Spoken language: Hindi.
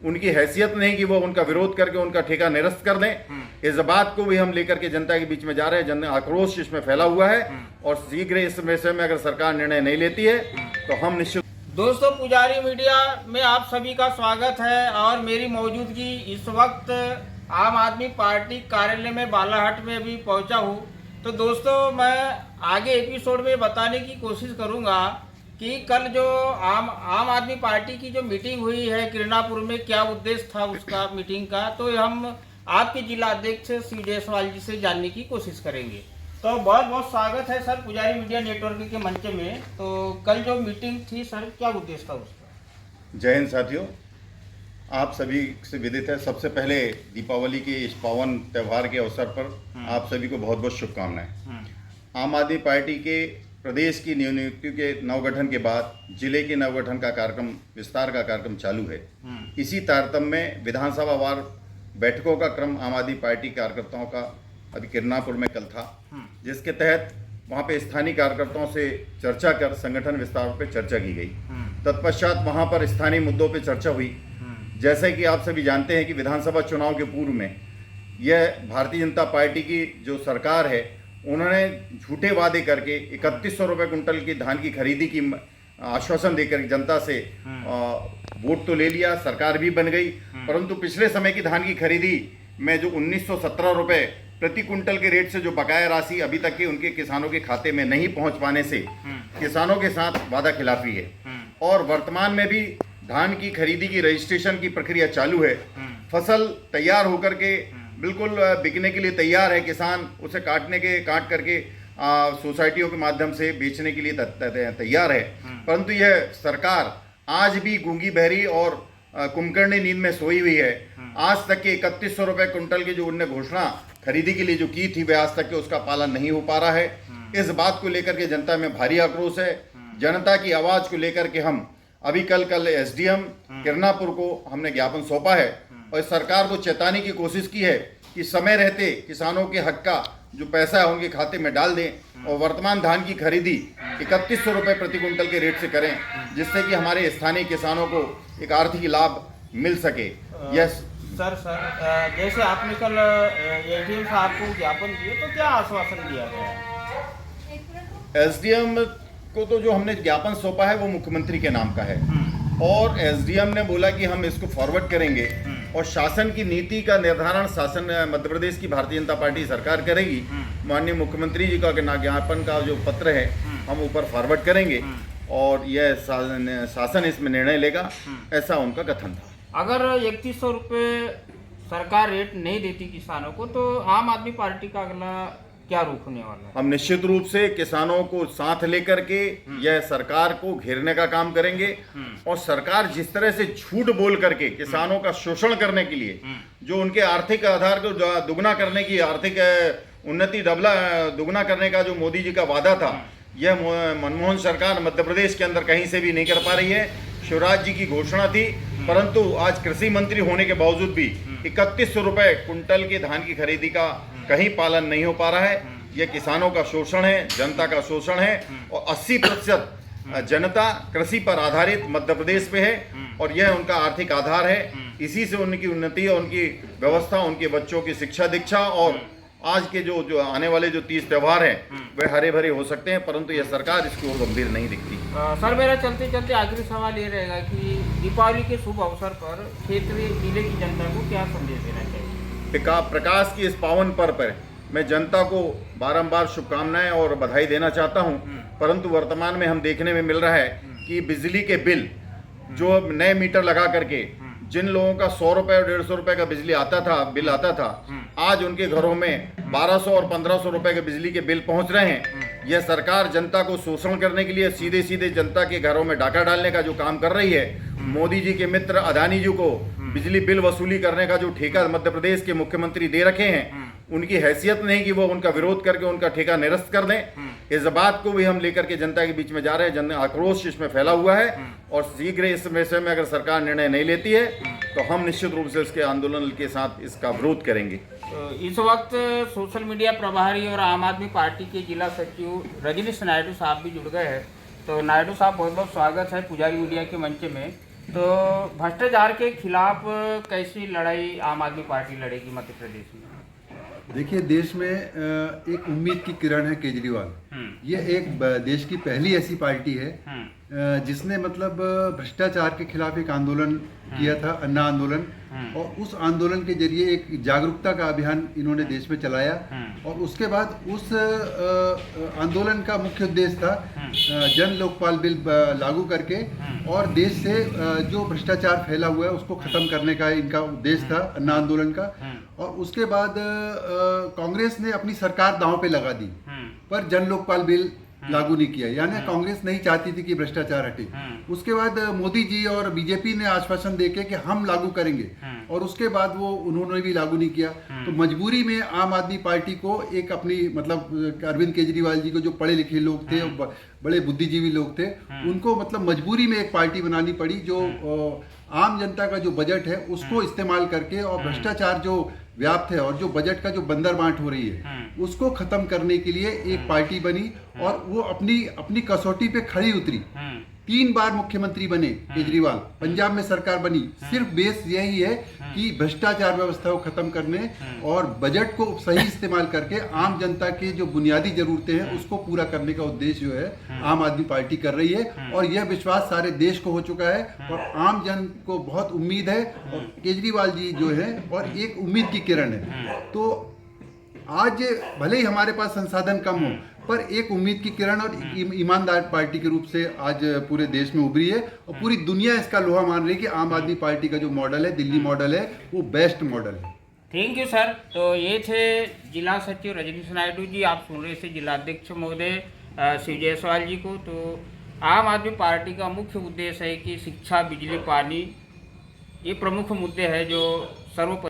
उनकी हैसियत नहीं कि वो उनका विरोध करके उनका ठेका निरस्त कर दें। इस बात को भी हम लेकर के जनता के बीच में जा रहे हैं। जन आक्रोश इसमें फैला हुआ है और शीघ्र इस विषय में अगर सरकार निर्णय नहीं लेती है तो हम निश्चित। दोस्तों, पुजारी मीडिया में आप सभी का स्वागत है और मेरी मौजूदगी इस वक्त आम आदमी पार्टी कार्यालय में बालाहाट में अभी पहुंचा हूं। तो दोस्तों, मैं आगे एपिसोड में बताने की कोशिश करूंगा कि कल जो आम आदमी पार्टी की जो मीटिंग हुई है किरणापुर में, क्या उद्देश्य था उसका मीटिंग का, तो हम आपके जिला अध्यक्ष श्री जायसवाल जी से जानने की कोशिश करेंगे। तो बहुत बहुत स्वागत है सर पुजारी मीडिया नेटवर्क के मंच में। तो कल जो मीटिंग थी सर, क्या उद्देश्य था उसका? जय हिंद साथियों, आप सभी से विदित है, सबसे पहले दीपावली के इस पावन त्यौहार के अवसर पर आप सभी को बहुत बहुत शुभकामनाएं। आम आदमी पार्टी के प्रदेश की नियुक्ति के नवगठन के बाद जिले के नवगठन का कार्यक्रम, विस्तार का कार्यक्रम चालू है। इसी तारतम्य में विधानसभा वार बैठकों का क्रम आम आदमी पार्टी कार्यकर्ताओं का अभी किरणापुर में कल था, जिसके तहत वहाँ पे स्थानीय कार्यकर्ताओं से चर्चा कर संगठन विस्तार पर चर्चा की गई। तत्पश्चात वहाँ पर स्थानीय मुद्दों पर चर्चा हुई। जैसे कि आप सभी जानते हैं कि विधानसभा चुनाव के पूर्व में यह भारतीय जनता पार्टी की जो सरकार है, उन्होंने झूठे वादे करके 3100 रुपये कुंटल की धान की खरीदी की आश्वासन देकर जनता से वोट तो ले लिया, सरकार भी बन गई, परंतु पिछले समय की धान की खरीदी में जो 1917 रुपये प्रति कुंटल के रेट से जो बकाया राशि अभी तक के उनके किसानों के खाते में नहीं पहुंच पाने से किसानों के साथ वादा खिलाफी है। और वर्तमान में भी धान की खरीदी की रजिस्ट्रेशन की प्रक्रिया चालू है। फसल तैयार होकर के बिल्कुल बिकने के लिए तैयार है, किसान उसे काट करके सोसाइटियों के माध्यम से बेचने के लिए तैयार है, परंतु यह सरकार आज भी गूंगी बहरी और कुंभकर्णी नींद में सोई हुई है। आज तक के 3100 रुपये कुंटल की जो उनने घोषणा खरीदी के लिए जो की थी, वह आज तक के उसका पालन नहीं हो पा रहा है। इस बात को लेकर के जनता में भारी आक्रोश है। जनता की आवाज को लेकर के हम अभी कल एसडीएम किरणापुर को हमने ज्ञापन सौंपा है और सरकार को चेताने की कोशिश की है कि समय रहते किसानों के हक का जो पैसा है उनके खाते में डाल दें और वर्तमान धान की खरीदी 3100 रुपये प्रति कुंटल के रेट से करें, जिससे कि हमारे स्थानीय किसानों को एक आर्थिक लाभ मिल सके। यस सर, जैसे आपने कल एसडीएम साहब को ज्ञापन दिए, तो क्या आश्वासन दिया गया? एसडीएम को तो जो हमने ज्ञापन सौंपा है वो मुख्यमंत्री के नाम का है और एसडीएम ने बोला कि हम इसको फॉरवर्ड करेंगे और शासन की नीति का निर्धारण मध्य प्रदेश की भारतीय जनता पार्टी सरकार करेगी। माननीय मुख्यमंत्री जी का ज्ञापन का जो पत्र है हम ऊपर फॉरवर्ड करेंगे और यह शासन इसमें निर्णय लेगा, ऐसा उनका कथन था। अगर 3100 रुपये सरकार रेट नहीं देती किसानों को, तो आम आदमी पार्टी का अगला क्या रूप होने वाला है? हम निश्चित रूप से किसानों को साथ लेकर के यह सरकार को घेरने का काम करेंगे और सरकार जिस तरह से झूठ बोल करके किसानों का शोषण करने के लिए, जो उनके आर्थिक आधार को दुगना करने की, आर्थिक उन्नति दुगना करने का जो मोदी जी का वादा था, यह मनमोहन सरकार मध्य प्रदेश के अंदर कहीं से भी नहीं कर पा रही है। शिवराज जी की घोषणा थी, परंतु आज कृषि मंत्री होने के बावजूद भी 3100 रुपये कुंटल के धान की खरीदी का कहीं पालन नहीं हो पा रहा है। यह किसानों का शोषण है, जनता का शोषण है और 80% जनता कृषि पर आधारित मध्य प्रदेश पे है और यह उनका आर्थिक आधार है। इसी से उनकी उन्नति और उनकी व्यवस्था, उनके बच्चों की शिक्षा दीक्षा और आज के जो आने वाले जो 30 त्यौहार हैं वे हरे भरे हो सकते हैं, परंतु यह सरकार इसकी ओर गंभीर नहीं दिखती। सर, मेरा चलते चलते आखिरी सवाल ये रहेगा कि दीपावली के शुभ अवसर पर क्षेत्रीय जिले की जनता को क्या संदेश देना चाहिए? प्रकाश की इस पावन पर्व पर मैं जनता को बारंबार शुभकामनाएं और बधाई देना चाहता हूं, परंतु वर्तमान में हम देखने में मिल रहा है कि बिजली के बिल जो नए मीटर लगा करके जिन लोगों का 100 रुपये और 150 रुपये का बिजली आता था, बिल आता था, आज उनके घरों में 1200 और 1500 रुपये के बिजली के बिल पहुंच रहे हैं। यह सरकार जनता को शोषण करने के लिए सीधे सीधे जनता के घरों में डाका डालने का जो काम कर रही है। मोदी जी के मित्र अदानी जी को बिजली बिल वसूली करने का जो ठेका मध्य प्रदेश के मुख्यमंत्री दे रखे हैं, उनकी हैसियत नहीं कि वो उनका विरोध करके उनका ठेका निरस्त कर दें। इस बात को भी हम लेकर के जनता के बीच में जा रहे हैं। जन आक्रोश इसमें फैला हुआ है और शीघ्र इस विषय में अगर सरकार निर्णय नहीं लेती है तो हम निश्चित रूप से इसके आंदोलन के साथ इसका विरोध करेंगे। तो इस वक्त सोशल मीडिया प्रभारी और आम आदमी पार्टी के जिला सचिव रजनीश नायडू साहब भी जुड़ गए हैं। तो नायडू साहब, बहुत बहुत स्वागत है पुजारी मीडिया के मंच में। तो भ्रष्टाचार के खिलाफ कैसी लड़ाई आम आदमी पार्टी लड़ेगी मध्य प्रदेश में? देखिए, देश में एक उम्मीद की किरण है केजरीवाल। ये एक देश की पहली ऐसी पार्टी है जिसने मतलब भ्रष्टाचार के खिलाफ एक आंदोलन किया था, अन्ना आंदोलन, और उस आंदोलन के जरिए एक जागरूकता का अभियान इन्होंने देश में चलाया। और उसके बाद उस आंदोलन का मुख्य उद्देश्य था जन लोकपाल बिल लागू करके और देश से जो भ्रष्टाचार फैला हुआ है उसको खत्म करने का इनका उद्देश्य था, अन्ना आंदोलन का। और उसके बाद कांग्रेस ने अपनी सरकार दांव पे लगा दी, पर जन लोकपाल बिल लागू नहीं किया, यानी कांग्रेस नहीं चाहती थी कि भ्रष्टाचार हटे। उसके बाद मोदी जी और बीजेपी ने आश्वासन देके कि हम लागू करेंगे, और उसके बाद वो उन्होंने भी लागू नहीं किया। तो मजबूरी में आम आदमी पार्टी को एक अपनी मतलब अरविंद केजरीवाल जी को, जो पढ़े लिखे लोग थे, बड़े बुद्धिजीवी लोग थे, उनको मतलब मजबूरी में एक पार्टी बनानी पड़ी जो आम जनता का जो बजट है उसको इस्तेमाल करके और भ्रष्टाचार जो व्याप्त है और जो बजट का जो बंदर बांट हो रही है उसको खत्म करने के लिए एक पार्टी बनी, और वो अपनी कसौटी पे खड़ी उतरी। 3 बार मुख्यमंत्री बने केजरीवाल, पंजाब में सरकार बनी। सिर्फ बेस यही है कि भ्रष्टाचार व्यवस्था को खत्म करने और बजट को सही इस्तेमाल करके आम जनता की जो बुनियादी जरूरतें हैं उसको पूरा करने का उद्देश्य जो है आम आदमी पार्टी कर रही है। और यह विश्वास सारे देश को हो चुका है और आम जन को बहुत उम्मीद है, और केजरीवाल जी जो है और एक उम्मीद की किरण है। तो आज भले ही हमारे पास संसाधन कम हो, पर एक उम्मीद की किरण और ईमानदार पार्टी के रूप से आज पूरे देश में उभरी है, और पूरी दुनिया इसका लोहा मान रही है कि आम आदमी पार्टी का जो मॉडल है, दिल्ली मॉडल है, वो बेस्ट मॉडल है। Thank you sir. तो ये थे जिला सचिव रजनीश नायडू जी। आप सुन रहे थे जिलाध्यक्ष महोदय शिव जायसवाल जी को। तो आम आदमी पार्टी का मुख्य उद्देश्य है कि शिक्षा, बिजली, पानी, ये प्रमुख मुद्दे हैं जो सर्वोपरि